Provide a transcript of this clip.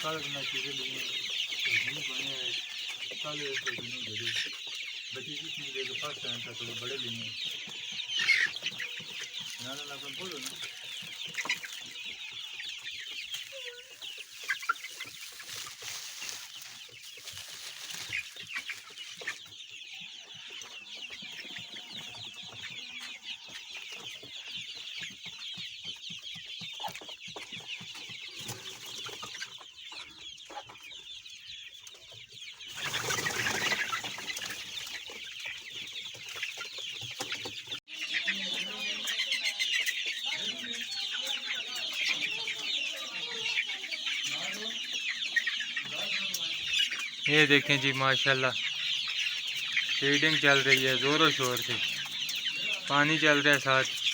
काले में चीज़ें ली हैं तो नहीं बने हैं काले तो नहीं बड़ी बच्ची कितनी देर के पास टाइम था थोड़े बड़े लिए हैं ना ना अपन बोलो ना। ये देखें जी माशाल्लाह फीडिंग चल रही है ज़ोरों शोर से, पानी चल रहा है साथ।